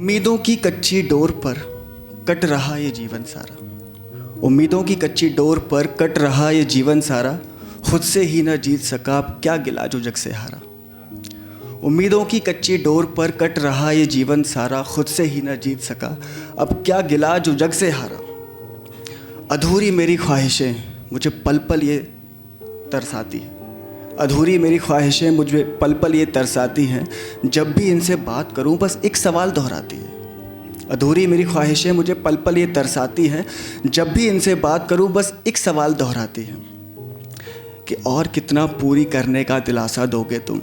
उम्मीदों की कच्ची डोर पर कट रहा ये जीवन सारा। उम्मीदों की कच्ची डोर पर कट रहा ये जीवन सारा। खुद से ही न जीत सका, अब क्या गिला जो जग से हारा। उम्मीदों की कच्ची डोर पर कट रहा ये जीवन सारा। खुद से ही न जीत सका, अब क्या गिला जो जग से हारा। अधूरी मेरी ख्वाहिशें मुझे पल पल ये तरसाती हैं। अधूरी मेरी ख्वाहिशें मुझे पल पल ये तरसाती हैं। जब भी इनसे बात करूं बस एक सवाल दोहराती है। अधूरी मेरी ख्वाहिशें मुझे पल पल ये तरसाती हैं। जब भी इनसे बात करूं बस एक सवाल दोहराती हैं कि और कितना पूरी करने का दिलासा दोगे तुम।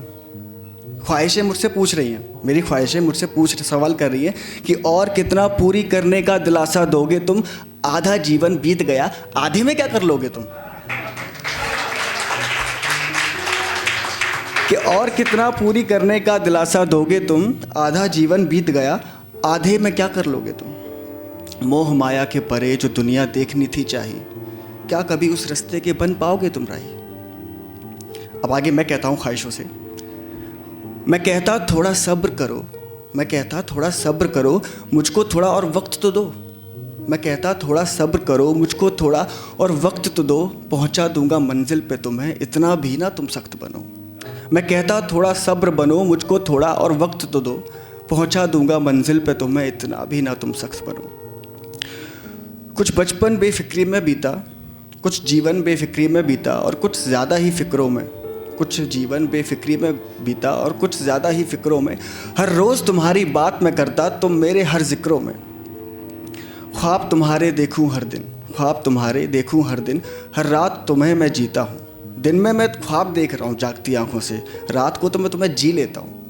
ख्वाहिशें मुझसे पूछ रही हैं, मेरी ख्वाहिशें मुझसे सवाल कर रही हैं कि और कितना पूरी करने का दिलासा दोगे तुम। आधा जीवन बीत गया, आधे में क्या कर लोगे तुम। कि और कितना पूरी करने का दिलासा दोगे तुम। आधा जीवन बीत गया, आधे में क्या कर लोगे तुम। मोह माया के परे जो दुनिया देखनी थी चाहिए, क्या कभी उस रास्ते के बन पाओगे तुम राही। अब आगे मैं कहता हूँ ख्वाहिशों से। मैं कहता थोड़ा सब्र करो, मैं कहता थोड़ा सब्र करो, मुझको थोड़ा और वक्त तो दो। मैं कहता थोड़ा सब्र करो, मुझको थोड़ा और वक्त तो दो। पहुँचा दूंगा मंजिल पे तुम्हें, इतना भी ना तुम सख्त बनो। मैं कहता थोड़ा सब्र बनो, मुझको थोड़ा और वक्त तो दो। पहुंचा दूंगा मंजिल पे तुम्हें, इतना भी ना तुम सख्त बनो। कुछ बचपन बेफिक्री में बीता, कुछ जीवन बेफिक्री में बीता और कुछ ज़्यादा ही फ़िक्रों में। कुछ जीवन बेफिक्री में बीता और कुछ ज़्यादा ही फ़िक्रों में। हर रोज़ तुम्हारी बात मैं करता, तुम मेरे हर ज़िक्रों में। ख्वाब तुम्हारे देखूं हर दिन, ख्वाब तुम्हारे देखूं हर दिन। हर रात तुम्हें मैं जीता हूँ। दिन में मैं ख्वाब देख रहा हूँ जागती आंखों से, रात को तो मैं तुम्हें जी लेता हूँ।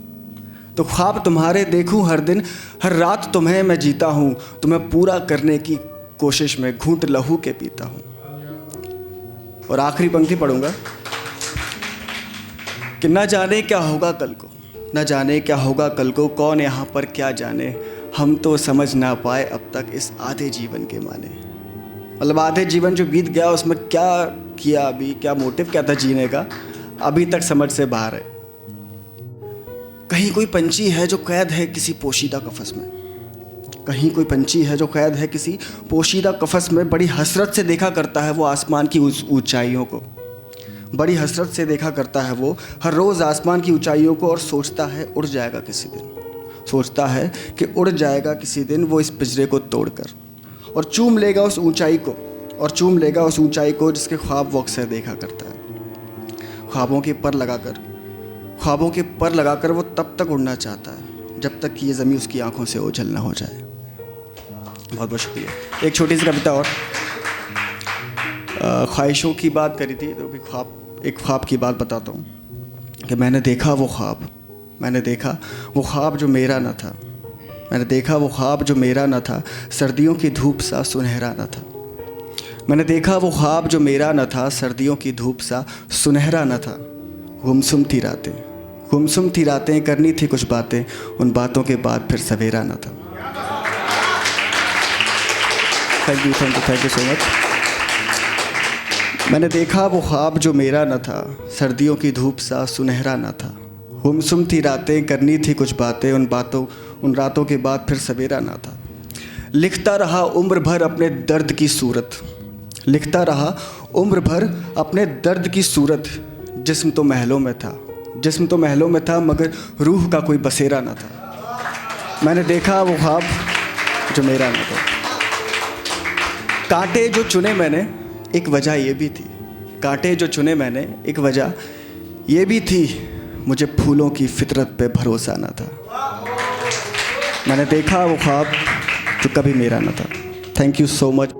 तो ख्वाब तुम्हारे देखूं हर दिन, हर रात तुम्हें मैं जीता हूँ। तुम्हें पूरा करने की कोशिश में घूंट लहू के पीता हूँ। और आखिरी पंक्ति पढ़ूंगा कि न जाने क्या होगा कल को, न जाने क्या होगा कल को। कौन यहाँ पर क्या जाने, हम तो समझ ना पाए अब तक इस आधे जीवन के माने। मतलब आधे जीवन जो बीत गया उसमें क्या किया, अभी क्या मोटिव क्या था जीने का, अभी तक समझ से बाहर है। कहीं कोई पंछी है जो कैद है किसी पोशीदा कफस में। कहीं कोई पंछी है जो कैद है किसी पोशीदा कफस में। बड़ी हसरत से देखा करता है वो आसमान की ऊंचाइयों को। बड़ी हसरत से देखा करता है वो हर रोज़ आसमान की ऊंचाइयों को। और सोचता है उड़ जाएगा किसी दिन, सोचता है कि उड़ जाएगा किसी दिन वो इस पिंजरे को तोड़कर। और चूम लेगा उस ऊंचाई को, और चूम लेगा उस ऊंचाई को जिसके ख्वाब वो अक्सर देखा करता है। ख्वाबों के पर लगाकर वो तब तक उड़ना चाहता है जब तक कि ये ज़मीन उसकी आंखों से ओझल ना हो जाए। बहुत बहुत शुक्रिया। एक छोटी सी कविता और। ख्वाहिशों की बात करी थी तो एक ख्वाब की बात बताता हूँ कि मैंने देखा वो ख्वाब जो मेरा न था। मैंने देखा वो ख्वाब जो मेरा न था, सर्दियों की धूप सा सुनहरा न था। मैंने देखा वो ख्वाब जो मेरा न था, सर्दियों की धूप सा सुनहरा न था। गुमसुम थी रातें, करनी थी कुछ बातें, उन बातों के बाद फिर सवेरा न था। Thank you so much. मैंने देखा वो ख्वाब जो मेरा न था, सर्दियों की धूप सा सुनहरा न था। गुमसुम थी रातें, करनी थी कुछ बातें, उन रातों के बाद फिर सवेरा ना था। लिखता रहा उम्र भर अपने दर्द की सूरत, लिखता रहा उम्र भर अपने दर्द की सूरत। जिस्म तो महलों में था मगर रूह का कोई बसेरा ना था। मैंने देखा वो ख्वाब जो मेरा ना था। कांटे जो चुने मैंने एक वजह ये भी थी, कांटे जो चुने मैंने एक वजह ये भी थी, मुझे फूलों की फितरत पे भरोसा ना था। मैंने देखा वो ख्वाब जो कभी मेरा न था। Thank you so much.